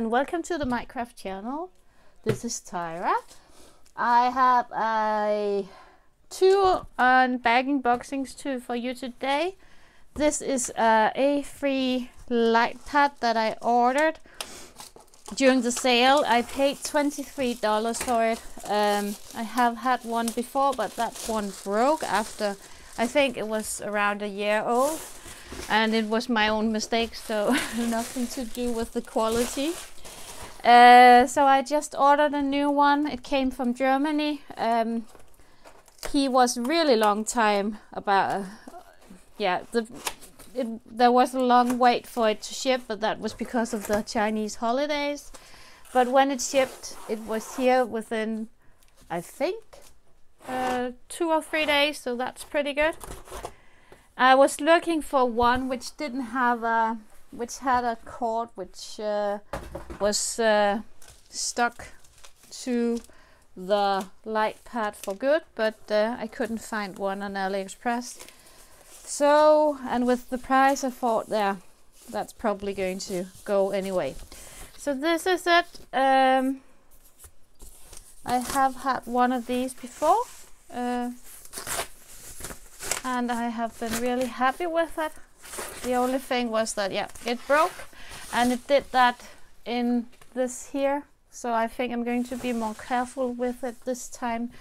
and welcome to the Minecraft channel. This is Tyra. I have two unbagging boxings for you today. This is a free lightpad that I ordered during the sale. I paid $23 for it. I have had one before, but that one broke after, I think it was around a year old. And it was my own mistake, so nothing to do with the quality. So I just ordered a new one. It came from Germany. He was really long time about, there was a long wait for it to ship, but that was because of the Chinese holidays. But when it shipped, it was here within, I think, 2 or 3 days, so that's pretty good. I was looking for one which didn't have which had a cord which was stuck to the light pad for good, but I couldn't find one on AliExpress. So, and with the price, I thought, that's probably going to go anyway. So this is it. I have had one of these before. And I have been really happy with it. The only thing was that, it broke, and it did that in this here. So I think I'm going to be more careful with it this time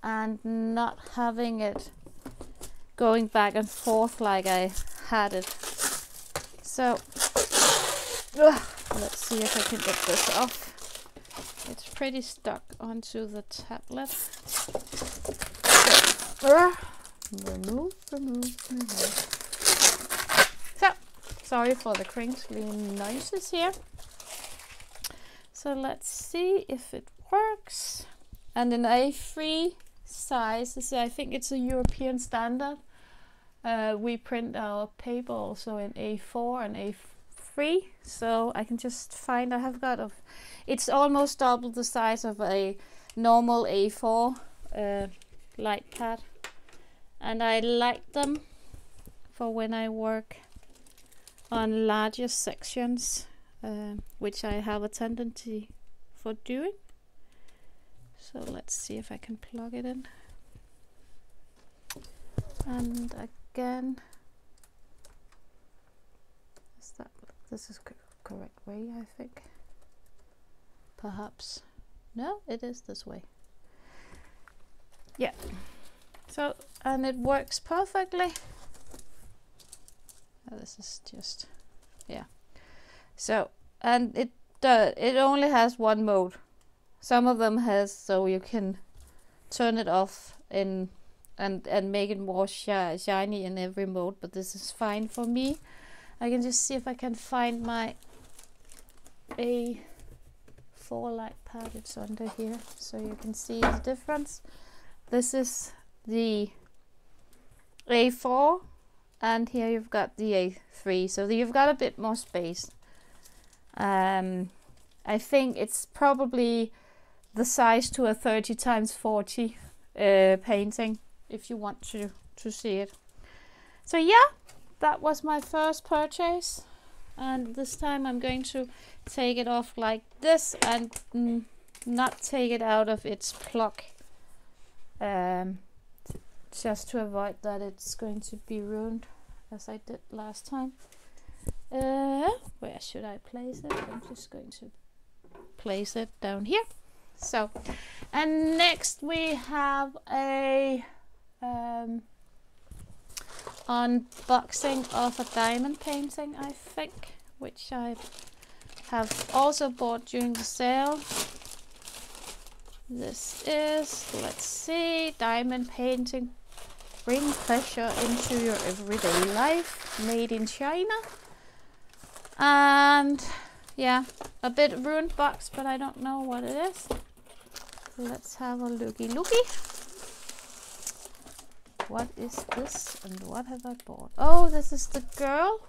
and not having it going back and forth like I had it. So, let's see if I can get this off. It's pretty stuck onto the tablet. So, remove. So, sorry for the crinkly noises here. So let's see if it works. And in A3 size, I think it's a European standard. We print our paper also in A4 and A3. So I can just find, it's almost double the size of a normal A4 light pad. And I like them for when I work on larger sections, which I have a tendency for doing. So let's see if I can plug it in. And again, this is the correct way, I think. Perhaps. No, it is this way. Yeah. So, and it works perfectly. This is just, So, and it only has one mode. Some of them has, so you can turn it off and make it more shiny in every mode. But this is fine for me. I can just see if I can find my A4 light pad. It's under here, so you can see the difference. This is the A4, and here you've got the A3, so you've got a bit more space. I think it's probably the size to a 30x40 painting, if you want to see it. So that was my first purchase, and this time I'm going to take it off like this and not take it out of its plug. Just to avoid that it's going to be ruined as I did last time. Where should I place it? I'm just going to place it down here. So, and next we have a unboxing of a diamond painting, I think, which I have also bought during the sale. This is, let's see, diamond painting. Bring pleasure into your everyday life, made in China. And a bit ruined box, but I don't know what it is. Let's have a looky. What is this and what have I bought? Oh, this is the girl.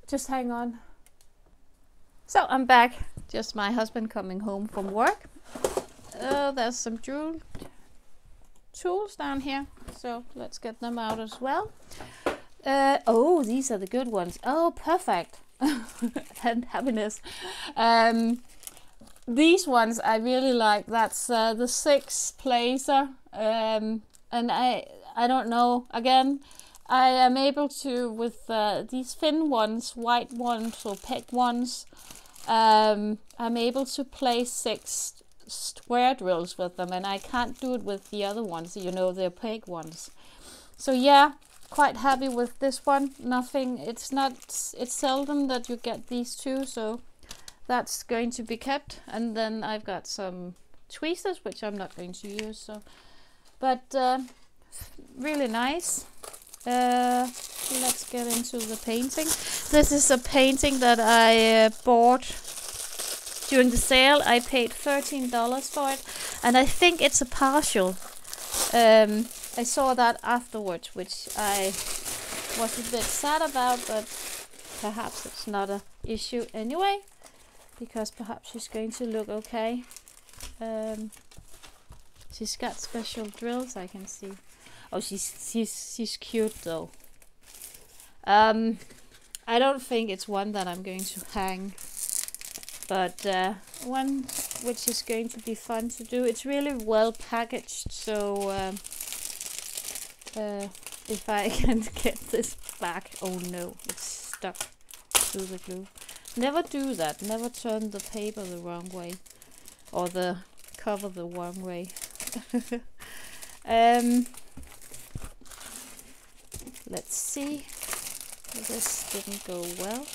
Just hang on. So I'm back. Just my husband coming home from work. There's some tools down here, so let's get them out as well. Oh, these are the good ones. Oh, perfect. And happiness. These ones I really like. That's the 6 placer. And I don't know. Again, I am able to, with these thin ones, white ones or peg ones, I'm able to place 6 square drills with them, and I can't do it with the other ones, you know, the peg ones. So yeah, quite happy with this one. Nothing, it's seldom that you get these two, so that's going to be kept. And then I've got some tweezers, which I'm not going to use, so, but really nice. Let's get into the painting. This is a painting that I bought during the sale. I paid $13 for it, and I think it's a partial. I saw that afterwards, which I was a bit sad about, but perhaps it's not an issue anyway, because perhaps she's going to look okay. She's got special drills, I can see. Oh, she's cute though. I don't think it's one that I'm going to hang, but one which is going to be fun to do. It's really well packaged, so if I can get this back. Oh no, it's stuck to the glue. Never do that. Never turn the paper the wrong way, or the cover the wrong way. Let's see. This didn't go well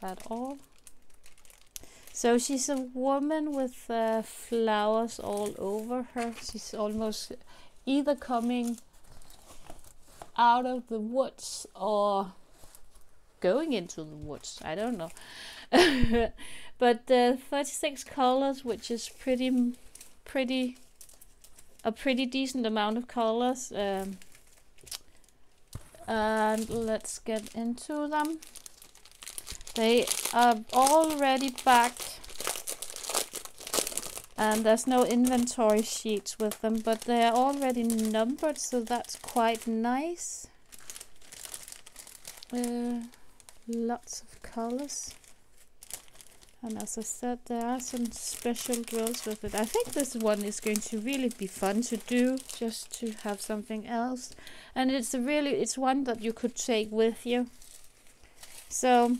at all. So she's a woman with flowers all over her. She's almost either coming out of the woods or going into the woods. I don't know. But 36 colors, which is a pretty decent amount of colors. And let's get into them. They are already backed, and there's no inventory sheets with them, but they are already numbered, so that's quite nice. Lots of colors, and as I said, there are some special drills with it. I think this one is going to really be fun to do, just to have something else, and it's one that you could take with you. So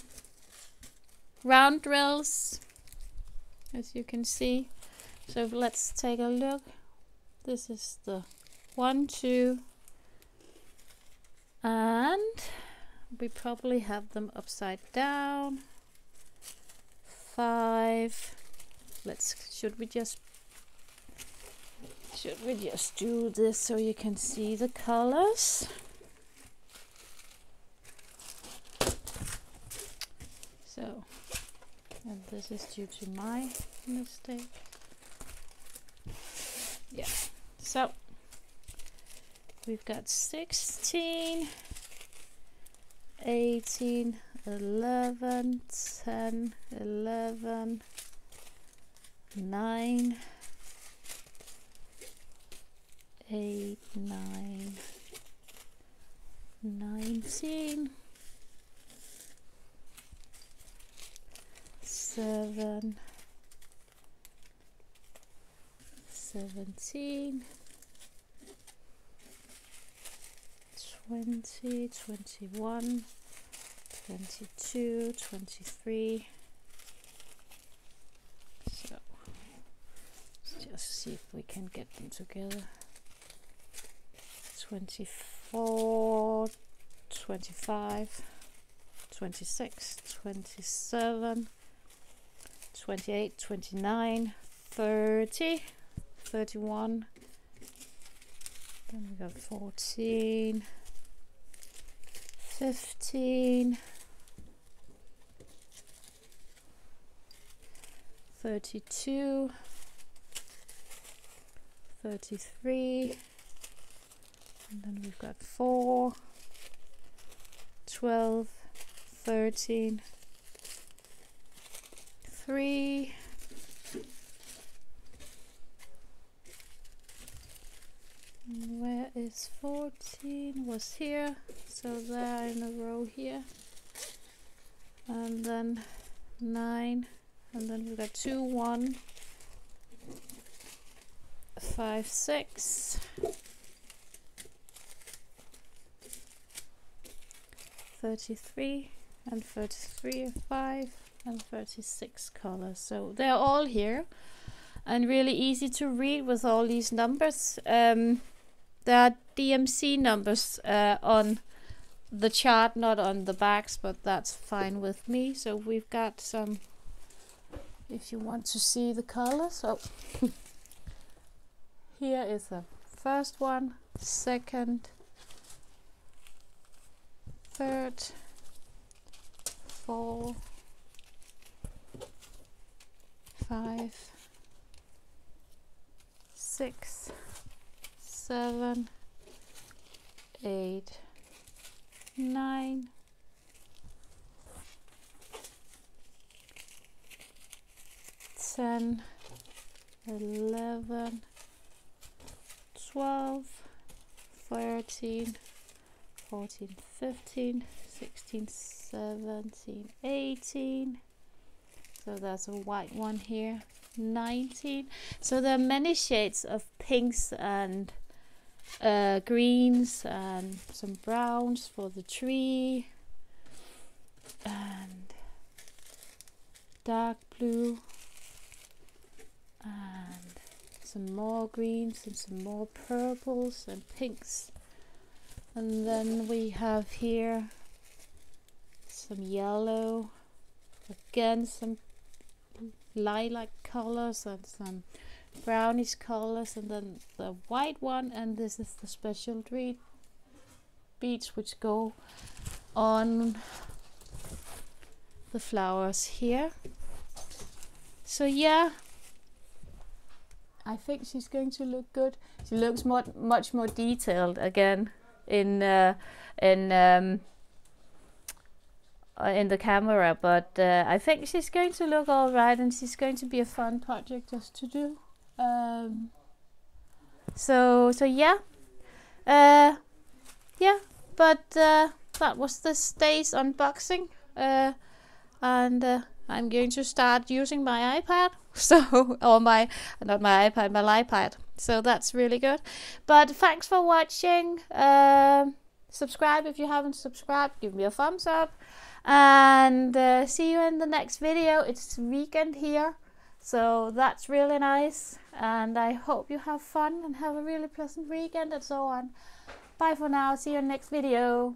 round drills, as you can see. So let's take a look. This is the 1, 2, and we probably have them upside down. 5. Should we just do this so you can see the colors? So, and this is due to my mistake. Yeah. So we've got 16, 18, 11, 10, 11, 9, 8, 9, 19, 7, 17, 20, 21, 22, 23. So let's just see if we can get them together. 24, 25, 26, 27, 28, 29, 30, 31, then we got 14, 15, 32, 33, and then we've got 4, 12, 13, 3, 9, And where is 14? Was here, so they're in a row here. And then 9, and then we got 2, 1, 5, 6, 33, and 33, 5, and 36 colors. So they're all here and really easy to read with all these numbers. There are DMC numbers on the chart, not on the backs, but that's fine with me. So we've got some, if you want to see the colors. So here is the first one, second, third, 4, 5, 6, 7, 8, 9, 10, 11, 12, 13, 14, 15, 16, 17, 18. So that's a white one here. 19. So there are many shades of pinks and greens and some browns for the tree and dark blue and some more greens and some more purples and pinks. And then we have here some yellow, again some lilac colors and some brownish colors, and then the white one, and this is the special beads which go on the flowers here. So yeah, I think she's going to look good. She looks much more detailed again in the camera, but I think she's going to look all right, and she's going to be a fun project just to do. So yeah, yeah, but that was this day's unboxing, and I'm going to start using my iPad, so, or not my iPad, my iPad. So that's really good. But thanks for watching. Subscribe if you haven't subscribed. Give me a thumbs up, and see you in the next video. It's weekend here, so that's really nice, and I hope you have fun and have a really pleasant weekend and so on. Bye for now. See you in the next video.